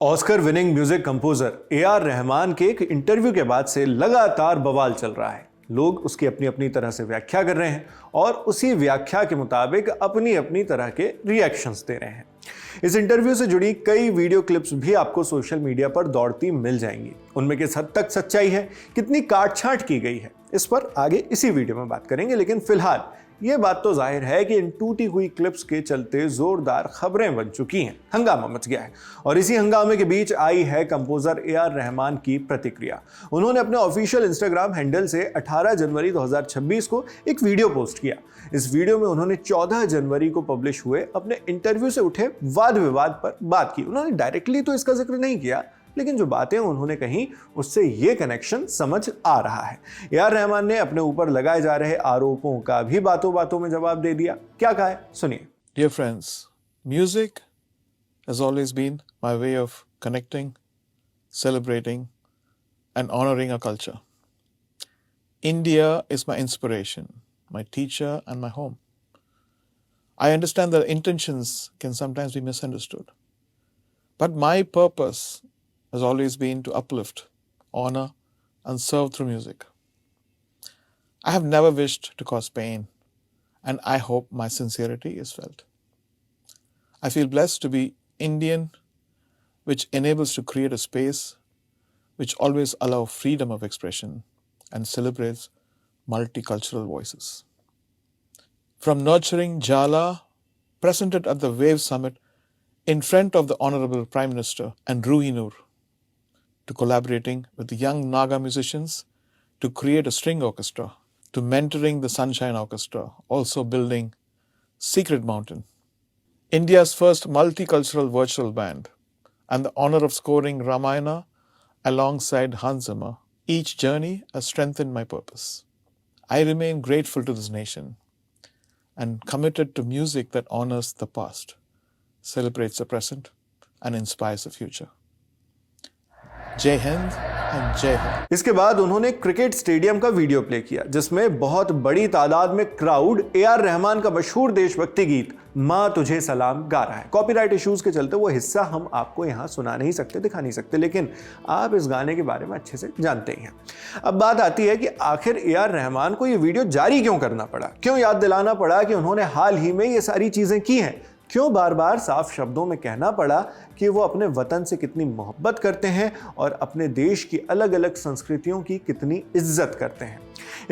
Oscar winning music composer AR. Rahman के एक interview के बाद से लगातार बवाल चल रहा है। लोग उसकी अपनी अपनी तरह से व्याख्या कर रहे हैं और उसी व्याख्या के मुताबिक अपनी अपनी तरह के रिएक्शंस दे रहे हैं। इस इंटरव्यू से जुड़ी कई वीडियो क्लिप्स भी आपको सोशल मीडिया पर दौड़ती मिल जाएंगी। उनमें किस हद तक सच्चाई है, कितनी काट-छांट की गई है, इस पर आगे इसी वीडियो में बात करेंगे। लेकिन फिलहाल ये बात तो जाहिर है कि इन टूटी हुई क्लिप्स के चलते जोरदार खबरें बन चुकी हैं, हंगामा मच गया है। और इसी हंगामे के बीच आई है कंपोजर ए.आर. रहमान की प्रतिक्रिया। उन्होंने अपने ऑफिशियल इंस्टाग्राम हैंडल से 18 जनवरी 2026 को एक वीडियो पोस्ट किया। इस वीडियो में उन्होंने 14 जनवरी को पब्लिश हुए अपने इंटरव्यू से उठे वाद विवाद पर बात की। उन्होंने डायरेक्टली तो इसका जिक्र नहीं किया, लेकिन जो बातें उन्होंने कही उससे ये कनेक्शन समझ आ रहा है। ए.आर. रहमान ने अपने ऊपर लगाए जा रहे आरोपों का भी बातों बातों में जवाब दे दिया। क्या कहा है, सुनिए। Dear friends, music has always been my way of connecting, celebrating, and honoring our culture. India is my inspiration, my teacher, and my home. I understand that intentions can sometimes be misunderstood, but my purpose has always been to uplift, honor, and serve through music. I have never wished to cause pain, and I hope my sincerity is felt. I feel blessed to be Indian, which enables to create a space which always allows freedom of expression and celebrates multicultural voices. From nurturing Jala, presented at the Wave Summit in front of the Honorable Prime Minister and Ruhi Noor, to collaborating with young Naga musicians to create a string orchestra, to mentoring the Sunshine Orchestra, also building Secret Mountain, India's first multicultural virtual band, and the honor of scoring Ramayana alongside Hans Zimmer. Each journey has strengthened my purpose. I remain grateful to this nation and committed to music that honors the past, celebrates the present, and inspires the future. जय Hind and जय हिंद। इसके बाद उन्होंने cricket stadium का video play किया, जिसमें बहुत बड़ी तादाद में क्राउड ए.आर. रहमान का मशहूर देशभक्ति गीत माँ तुझे सलाम गा रहा है। कॉपीराइट इश्यूज के चलते वो हिस्सा हम आपको यहाँ सुना नहीं सकते, दिखा नहीं सकते, लेकिन आप इस गाने के बारे में अच्छे से जानते ही हैं। अब बात आती है कि आखिर ए.आर. रहमान को ये वीडियो जारी क्यों करना पड़ा, क्यों याद दिलाना पड़ा कि उन्होंने हाल ही में ये सारी चीजें की हैं, क्यों बार बार साफ शब्दों में कहना पड़ा कि वो अपने वतन से कितनी मोहब्बत करते हैं और अपने देश की अलग अलग संस्कृतियों की कितनी इज्जत करते हैं।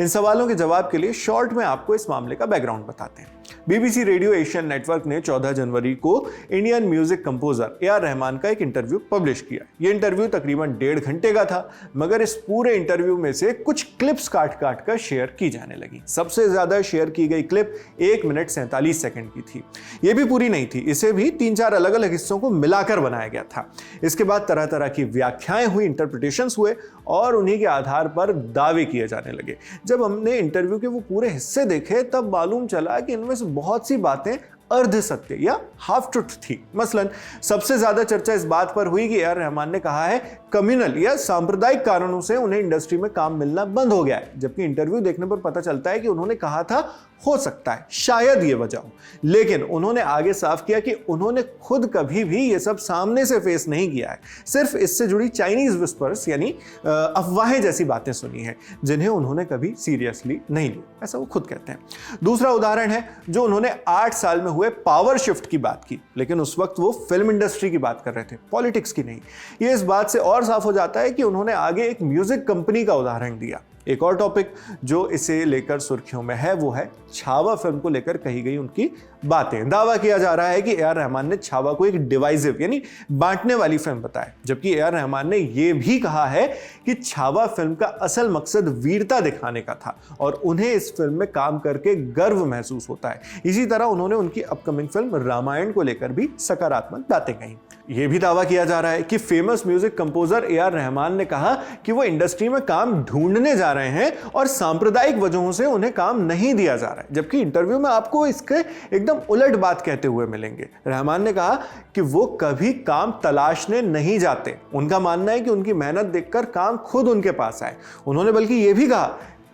इन सवालों के जवाब के लिए शॉर्ट में आपको इस मामले का बैकग्राउंड बताते हैं। BBC रेडियो एशियन नेटवर्क ने 14 जनवरी को Indian music composer AR. Rahman का एक इंटरव्यू पब्लिश किया। ये इंटरव्यू तकरीबन 1.5 घंटे का था, मगर इस पूरे इंटरव्यू में से कुछ क्लिप्स काट काट कर शेयर की जाने लगी। सबसे ज्यादा शेयर की गई क्लिप 1 मिनट 47 सेकंड की थी। ये भी पूरी नहीं थी, इसे भी 3-4 अलग अलग हिस्सों को मिलाकर बनाया गया था। इसके बाद तरह तरह की व्याख्याएं हुई, इंटरप्रिटेशंस हुए और उन्हीं के आधार पर दावे किए जाने लगे। जब हमने इंटरव्यू के वो पूरे हिस्से देखे, तब मालूम चला कि इनमें से बहुत सी बातें अर्ध सत्य या हाफ ट्रुथ थी। मसलन सबसे ज्यादा चर्चा इस बात पर हुई कि ए.आर. रहमान ने कहा है कम्युनल या सांप्रदायिक कारणों से उन्हें इंडस्ट्री में काम मिलना बंद हो गया है, जबकि इंटरव्यू देखने पर पता चलता है कि उन्होंने कहा था हो सकता है, शायद ये वजह हो। लेकिन उन्होंने आगे साफ किया कि उन्होंने खुद कभी भी ये सब सामने से फेस नहीं किया है, सिर्फ इससे जुड़ी चाइनीज विस्पर्स यानी अफवाहें जैसी बातें सुनी हैं, जिन्हें उन्होंने कभी सीरियसली नहीं ली, ऐसा वो खुद कहते हैं। दूसरा उदाहरण है जो उन्होंने 8 साल में हुए पावर शिफ्ट की बात की, लेकिन उस वक्त वो फिल्म इंडस्ट्री की बात कर रहे थे, पॉलिटिक्स की नहीं। ये इस बात से और साफ हो जाता है कि उन्होंने आगे एक म्यूजिक कंपनी का उदाहरण दिया। एक और टॉपिक जो इसे लेकर सुर्खियों में है वो है छावा फिल्म को लेकर कही गई उनकी बातें। दावा किया जा रहा है कि ए.आर. रहमान ने छावा को एक डिवाइसिव यानी बांटने वाली फिल्म बताया, जबकि ए.आर. रहमान ने यह भी कहा है कि छावा फिल्म का असल मकसद वीरता दिखाने का था और उन्हें इस फिल्म में काम करके गर्व महसूस होता है। इसी तरह उन्होंने उनकी अपकमिंग फिल्म रामायण को लेकर भी सकारात्मक बातें कही। यह भी दावा किया जा रहा है कि famous music composer AR. Rahman ने कहा कि वो इंडस्ट्री में काम ढूंढने जा रहे हैं और सांप्रदायिक वजहों से उन्हें काम नहीं दिया जा रहा है, जबकि इंटरव्यू में आपको इसके एकदम उलट बात कहते हुए मिलेंगे। रहमान ने कहा कि वो कभी काम तलाशने नहीं जाते, उनका मानना है कि उनकी मेहनत देखकर काम खुद उनके पास आए। उन्होंने बल्कि ये भी कहा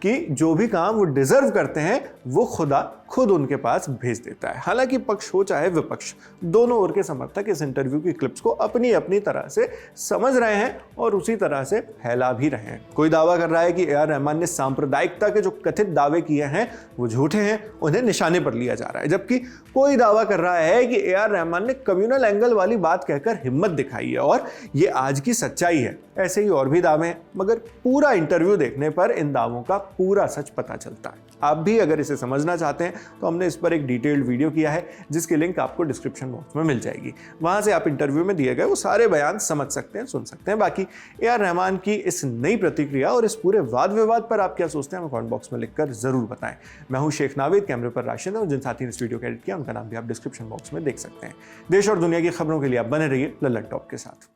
कि जो भी काम वो डिजर्व करते हैं वो खुदा खुद उनके पास भेज देता है। हालांकि पक्ष हो चाहे विपक्ष, दोनों ओर के समर्थक इस इंटरव्यू की क्लिप्स को अपनी अपनी तरह से समझ रहे हैं और उसी तरह से फैला भी रहे हैं। कोई दावा कर रहा है कि ए.आर. रहमान ने सांप्रदायिकता के जो कथित दावे किए हैं वो झूठे हैं, उन्हें निशाने पर लिया जा रहा है, जबकि कोई दावा कर रहा है कि ए.आर. रहमान ने कम्युनल एंगल वाली बात कहकर हिम्मत दिखाई है और ये आज की सच्चाई है। ऐसे ही और भी दावे हैं, मगर पूरा इंटरव्यू देखने पर इन दावों का पूरा सच पता चलता है। आप भी अगर इसे समझना चाहते हैं तो हमने इस पर एक डिटेल्ड वीडियो किया है, जिसकी लिंक आपको डिस्क्रिप्शन बॉक्स में मिल जाएगी। वहां से आप इंटरव्यू में दिए गए वो सारे बयान समझ सकते हैं, सुन सकते हैं। बाकी ए.आर. रहमान की इस नई प्रतिक्रिया और इस पूरे वाद विवाद पर आप क्या सोचते हैं हमें कमेंट बॉक्स में लिखकर जरूर बताएं। मैं हूं शेख नाविद, कैमरे पर राशिद और जिन साथी ने इस वीडियो को एडिट किया उनका नाम भी आप डिस्क्रिप्शन बॉक्स में देख सकते हैं। देश और दुनिया की खबरों के लिए आप बने रहिए लल्लन टॉप के साथ।